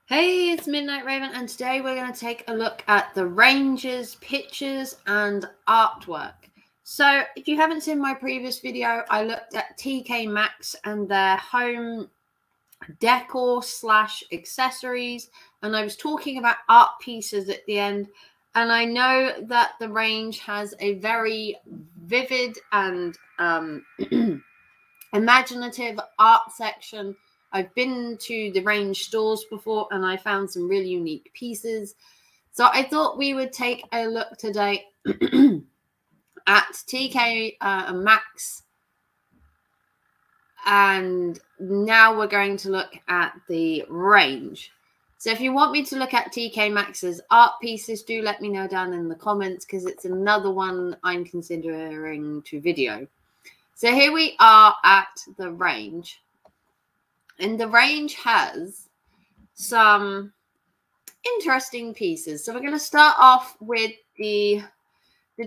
Hey, it's Midnight Raven, and today we're going to take a look at the ranges, pictures, and artwork. So, if you haven't seen my previous video, I looked at TK Maxx and their home decor / accessories, and I was talking about art pieces at the end. And I know that the range has a very vivid and imaginative art section. I've been to the range stores before and I found some really unique pieces. So I thought we would take a look today at TK Maxx. And now we're going to look at the range. So if you want me to look at TK Maxx's art pieces, do let me know down in the comments, because it's another one I'm considering to video. So here we are at the range. And the range has some interesting pieces. So we're going to start off with the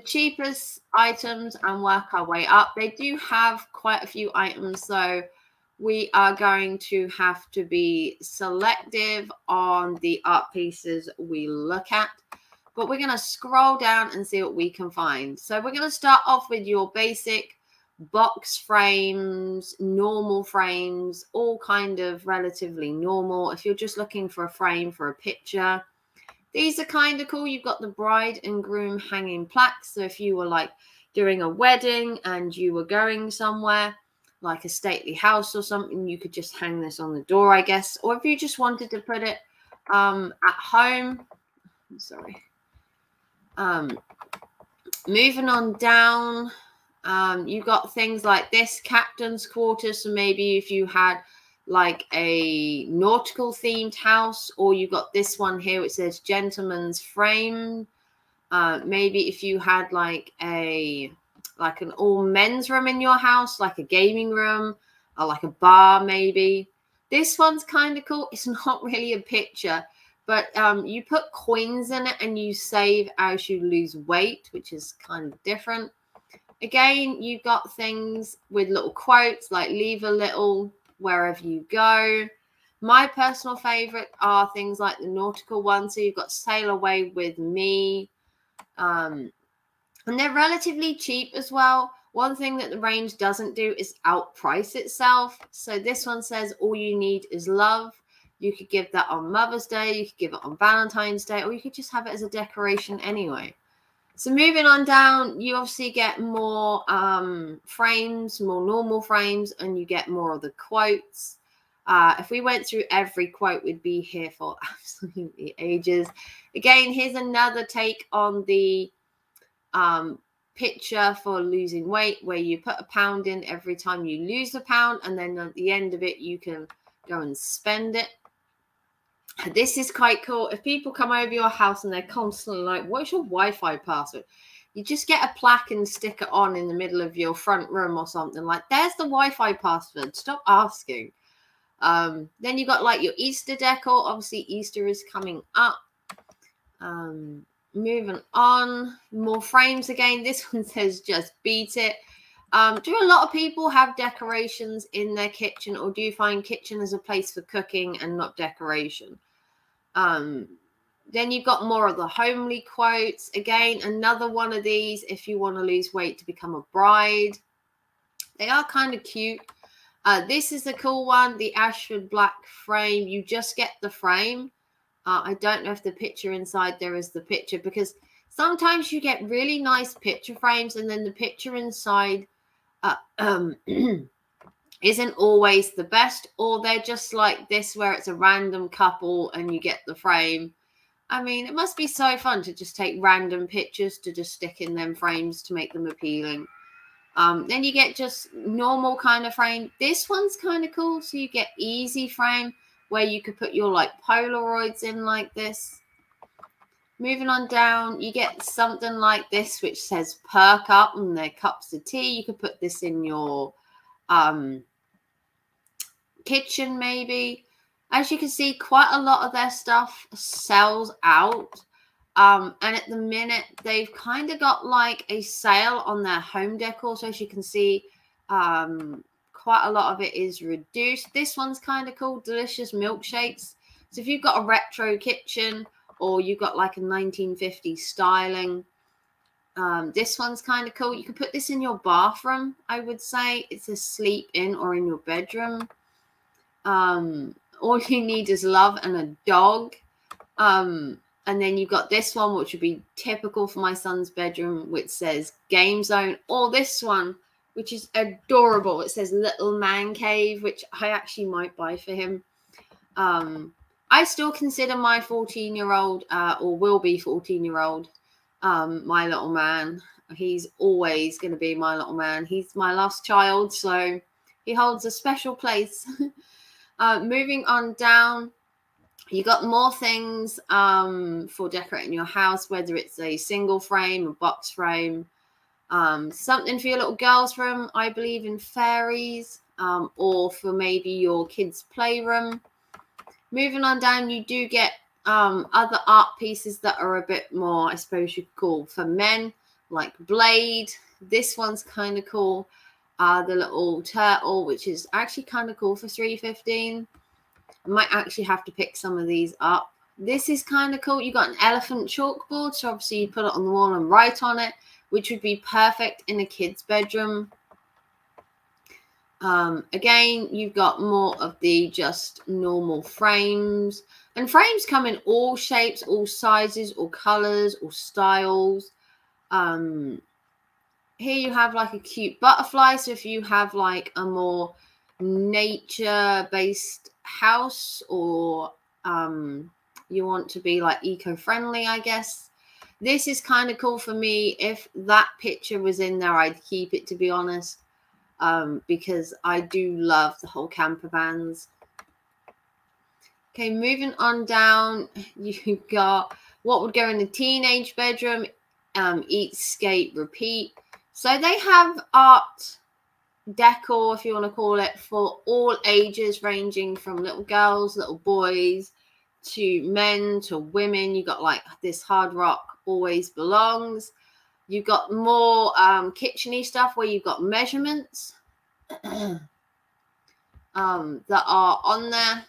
cheapest items and work our way up. They do have quite a few items, so we are going to have to be selective on the art pieces we look at. But we're going to scroll down and see what we can find. So we're going to start off with your basic box frames, normal frames, all kind of relatively normal. If you're just looking for a frame for a picture, these are kind of cool. You've got the bride and groom hanging plaques. So if you were like doing a wedding and you were going somewhere like a stately house or something, you could just hang this on the door, I guess. Or if you just wanted to put it at home. Sorry. Moving on down. You got things like this, captain's quarters. So maybe if you had like a nautical themed house, or you got this one here which says gentleman's frame. Maybe if you had like an all men's room in your house, like a gaming room or like a bar maybe. This one's kind of cool. It's not really a picture, but you put coins in it and you save as you lose weight, which is kind of different. Again, you've got things with little quotes like leave a little wherever you go. My personal favorite are things like the nautical ones. So you've got sail away with me. And they're relatively cheap as well. One thing that the range doesn't do is outprice itself. So this one says all you need is love. You could give that on Mother's Day. You could give it on Valentine's Day, or you could just have it as a decoration anyway. So moving on down, you obviously get more frames, more normal frames, and you get more of the quotes. If we went through every quote, we'd be here for absolutely ages. Again, here's another take on the picture for losing weight, where you put £1 in every time you lose £1, and then at the end of it, you can go and spend it. This is quite cool. If people come over your house and they're constantly like, what's your Wi-Fi password? You just get a plaque and stick it on in the middle of your front room or something. Like, there's the Wi-Fi password. Stop asking. Then you got like your Easter decor. Obviously, Easter is coming up. Moving on. More frames again. This one says just beat it. Do a lot of people have decorations in their kitchen, or do you find kitchen as a place for cooking and not decoration? Then you've got more of the homely quotes. Again, another one of these if you want to lose weight to become a bride. They are kind of cute. This is a cool one, the Ashford black frame. You just get the frame. I don't know if the picture inside there is the picture, because sometimes you get really nice picture frames and then the picture inside isn't always the best, or they're just like this where it's a random couple and you get the frame. I mean, it must be so fun to just take random pictures to just stick in them frames to make them appealing. Then you get just normal kind of frame. This one's kind of cool. So you get easy frame, where you could put your like Polaroids in like this. Moving on down, you get something like this, which says perk up, and they're cups of tea. You could put this in your kitchen maybe. As you can see, quite a lot of their stuff sells out. And at the minute, they've kind of got like a sale on their home decor. So as you can see, quite a lot of it is reduced. This one's kind of cool. Delicious milkshakes. So if you've got a retro kitchen or you've got like a 1950s styling, this one's kind of cool. You can put this in your bathroom, I would say. It's a sleep in or in your bedroom. All you need is love and a dog. And then you've got this one, which would be typical for my son's bedroom, which says Game Zone. Or this one, which is adorable. It says Little Man Cave, which I actually might buy for him. I still consider my 14-year-old, or will be 14-year-old, my little man. He's always going to be my little man. He's my last child, so he holds a special place. Moving on down, you got more things for decorating your house, whether it's a single frame, a box frame, something for your little girl's room, I believe in fairies, or for maybe your kids' playroom. Moving on down, you do get other art pieces that are a bit more, I suppose you could call, for men, like Blade. This one's kind of cool. The little turtle, which is actually kind of cool for $3.15. I might actually have to pick some of these up. This is kind of cool. You got an elephant chalkboard, so obviously you put it on the wall and write on it, which would be perfect in a kid's bedroom. Again, you've got more of the just normal frames, and frames come in all shapes, all sizes, all colors, all styles. Here you have like a cute butterfly. So if you have like a more nature-based house, or you want to be like eco-friendly, I guess, this is kind of cool for me. If that picture was in there, I'd keep it, to be honest, because I do love the whole camper vans. Okay, moving on down, you got what would go in the teenage bedroom, eat, skate, repeat. So they have art decor, if you want to call it, for all ages, ranging from little girls, little boys, to men, to women. You got like this Hard Rock Always Belongs. You got more kitchen-y stuff where you've got measurements that are on there.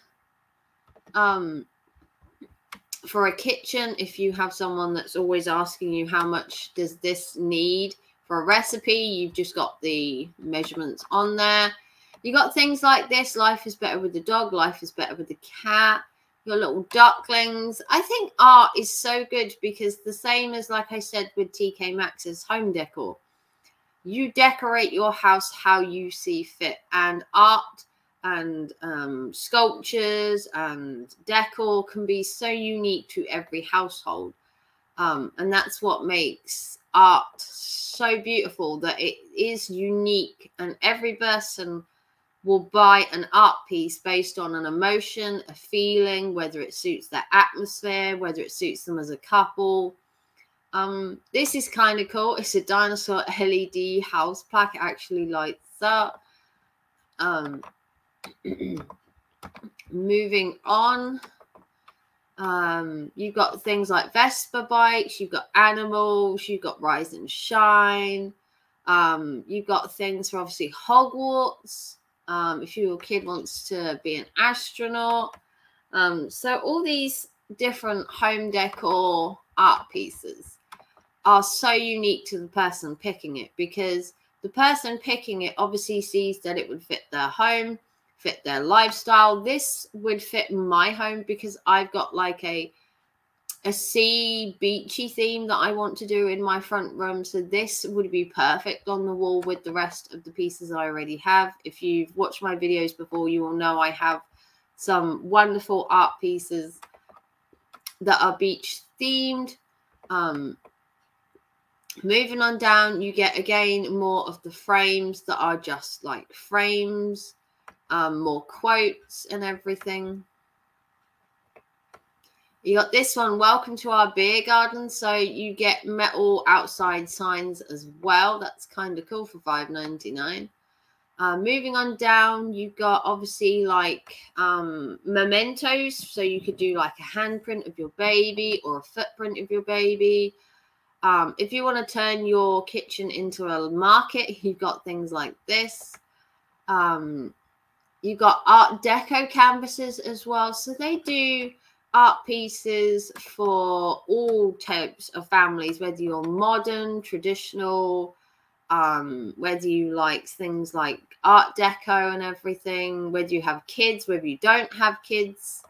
For a kitchen, if you have someone that's always asking you how much does this need for a recipe, you've just got the measurements on there. You got things like this: life is better with the dog, life is better with the cat. Your little ducklings. I think art is so good because the same as, like I said, with TK Maxx's home decor, you decorate your house how you see fit, and art and sculptures and decor can be so unique to every household, and that's what makes art so beautiful, that it is unique, and every person will buy an art piece based on an emotion, a feeling, whether it suits their atmosphere, whether it suits them as a couple. This is kind of cool. It's a dinosaur LED house plaque. It actually lights up. Moving on, you've got things like Vespa bikes, you've got animals, you've got Rise and Shine, you've got things for obviously Hogwarts, if your kid wants to be an astronaut. So all these different home decor art pieces are so unique to the person picking it, because the person picking it obviously sees that it would fit their home, fit their lifestyle. This would fit my home because I've got like a sea beachy theme that I want to do in my front room. So this would be perfect on the wall with the rest of the pieces I already have. If you've watched my videos before, you will know I have some wonderful art pieces that are beach themed. Moving on down, you get again more of the frames that are just like frames, more quotes and everything. You got this one, welcome to our beer garden. So you get metal outside signs as well. That's kind of cool for $5.99. Moving on down, you've got obviously like mementos. So you could do like a handprint of your baby or a footprint of your baby. If you want to turn your kitchen into a market, you've got things like this. You got Art Deco canvases as well. So they do art pieces for all types of families, whether you're modern, traditional, whether you like things like Art Deco and everything, whether you have kids, whether you don't have kids,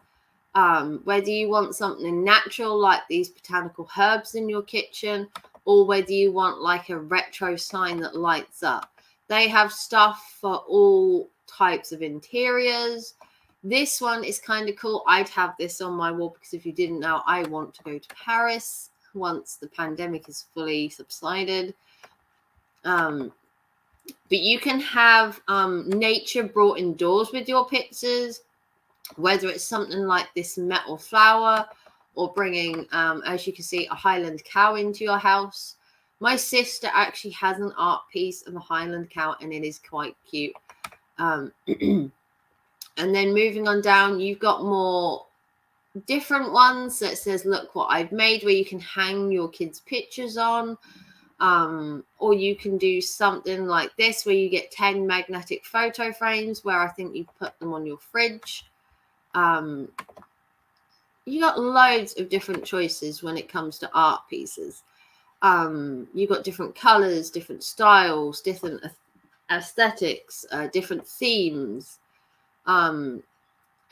whether you want something natural like these botanical herbs in your kitchen, or whether you want like a retro sign that lights up. They have stuff for all types of interiors. This one is kind of cool. I'd have this on my wall because if you didn't know, I want to go to Paris once the pandemic is fully subsided. But you can have nature brought indoors with your pictures, whether it's something like this metal flower or bringing, as you can see, a Highland cow into your house. My sister actually has an art piece of a Highland cow, and it is quite cute. And then moving on down, you've got more different ones that says, look what I've made, where you can hang your kids' pictures on. Or you can do something like this, where you get 10 magnetic photo frames, where I think you put them on your fridge. You got loads of different choices when it comes to art pieces. You got different colors, different styles, different aesthetics, different themes.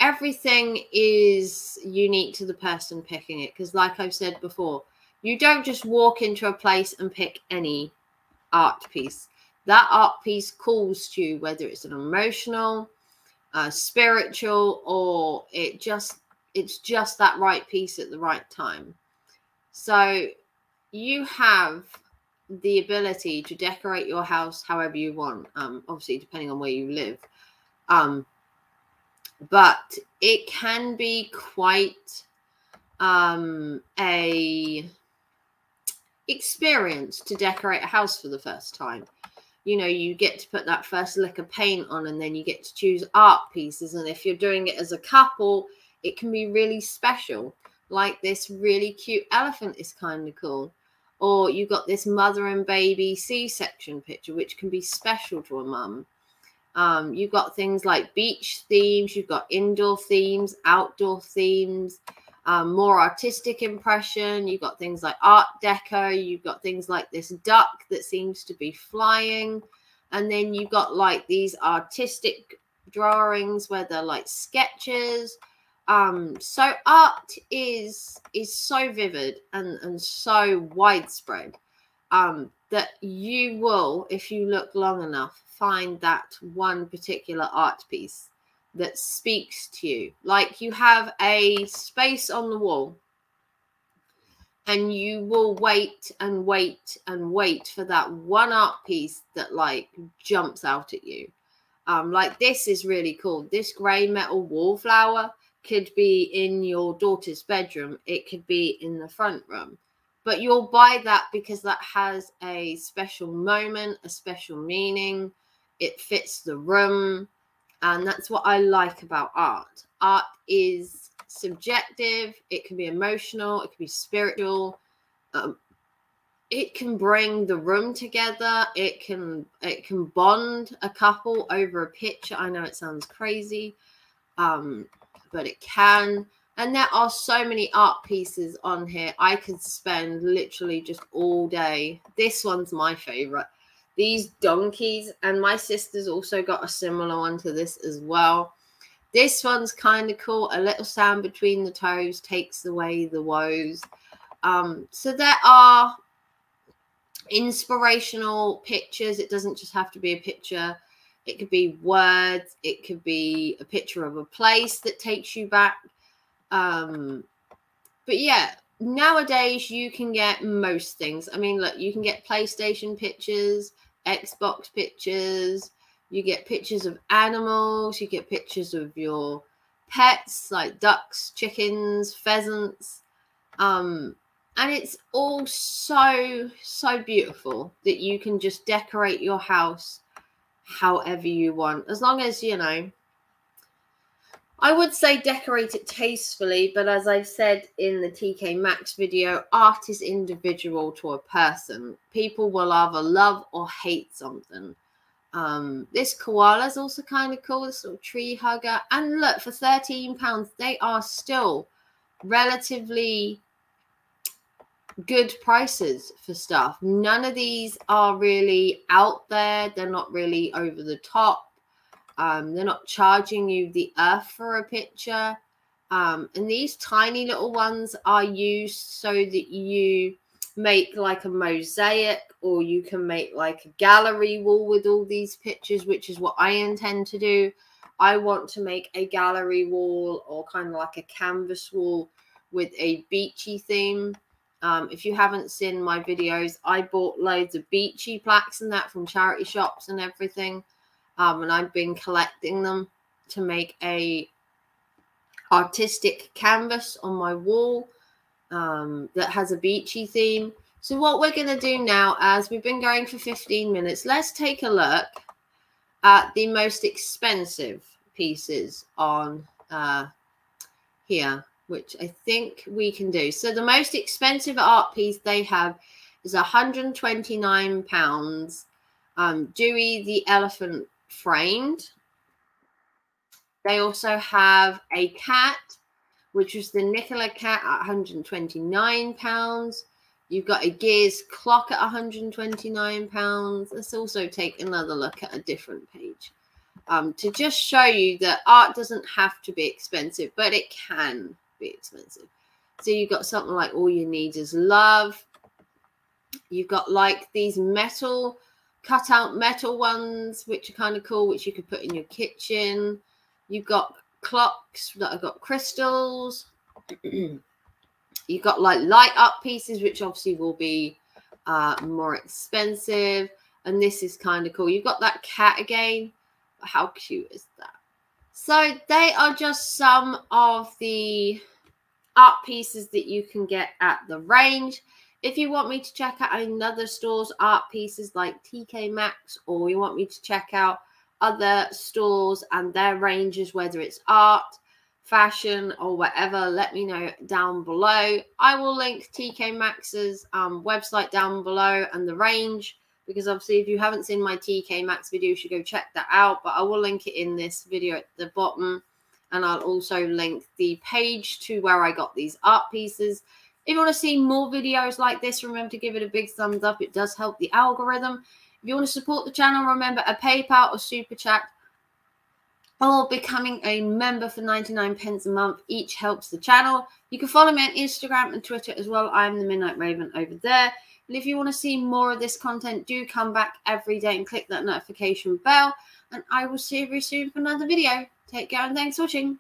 Everything is unique to the person picking it, because like I've said before, you don't just walk into a place and pick any art piece. That art piece calls to you, whether it's an emotional, spiritual, or it's just that right piece at the right time. So you have the ability to decorate your house however you want, obviously depending on where you live. But it can be quite a experience to decorate a house for the first time. You know, you get to put that first lick of paint on, and then you get to choose art pieces. And if you're doing it as a couple, it can be really special. Like this really cute elephant is kind of cool. Or you got this mother and baby C-section picture, which can be special to a mum. You've got things like beach themes, you've got indoor themes, outdoor themes, more artistic impression. You've got things like Art Deco. You've got things like this duck that seems to be flying. And then you've got like these artistic drawings where they're like sketches. So art is so vivid and so widespread that you will, if you look long enough, find that one particular art piece that speaks to you. Like you have a space on the wall, and you will wait and wait and wait for that one art piece that like jumps out at you. Like this is really cool. This grey metal wallflower could be in your daughter's bedroom. It could be in the front room. But you'll buy that because that has a special moment, a special meaning. It fits the room. And that's what I like about art. Art is subjective. It can be emotional. It can be spiritual. It can bring the room together. It can bond a couple over a picture. I know it sounds crazy, but it can. And there are so many art pieces on here. I could spend literally just all day. This one's my favorite. These donkeys, and my sister's also got a similar one to this as well. This one's kind of cool. A little sand between the toes takes away the woes. So there are inspirational pictures. It doesn't just have to be a picture. It could be words. It could be a picture of a place that takes you back. But yeah, nowadays you can get most things. I mean, look, you can get PlayStation pictures, Xbox pictures. You get pictures of animals. You get pictures of your pets like ducks, chickens, pheasants. And it's all so beautiful that you can just decorate your house however you want. As long as, you know, I would say decorate it tastefully, but as I've said in the TK Maxx video, art is individual to a person. People will either love or hate something. This koala is also kind of cool, this little tree hugger. And look, for £13, they are still relatively good prices for stuff. None of these are really out there. They're not really over the top. They're not charging you the earth for a picture. And these tiny little ones are used so that you make like a mosaic, or you can make like a gallery wall with all these pictures, which is what I intend to do. I want to make a gallery wall, or kind of like a canvas wall with a beachy theme. If you haven't seen my videos, I bought loads of beachy plaques and that from charity shops and everything. And I've been collecting them to make a artistic canvas on my wall that has a beachy theme. So what we're going to do now, as we've been going for 15 minutes, let's take a look at the most expensive pieces on here, which I think we can do. So the most expensive art piece they have is £129. Dewey the Elephant framed. They also have a cat, which was the Nicola cat at £129. You've got a Gears clock at £129. Let's also take another look at a different page to just show you that art doesn't have to be expensive, but it can be expensive. So you've got something like All You Need Is Love. You've got like these metal, cut out metal ones, which are kind of cool, which you could put in your kitchen. You've got clocks that have got crystals. You've got like light up pieces, which obviously will be more expensive. And this is kind of cool. You've got that cat again. How cute is that? So they are just some of the art pieces that you can get at the range. If you want me to check out another store's art pieces like TK Maxx, or you want me to check out other stores and their ranges, whether it's art, fashion, or whatever, let me know down below. I will link TK Maxx's website down below and the range, because obviously if you haven't seen my TK Maxx video, you should go check that out. But I will link it in this video at the bottom, and I'll also link the page to where I got these art pieces. If you want to see more videos like this, remember to give it a big thumbs up. It does help the algorithm. If you want to support the channel, remember a PayPal or Super Chat, or becoming a member for 99p a month each helps the channel. You can follow me on Instagram and Twitter as well. I'm the Midnight Raven over there. And if you want to see more of this content, do come back every day and click that notification bell. And I will see you very soon for another video. Take care and thanks for watching.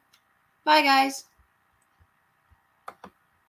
Bye, guys.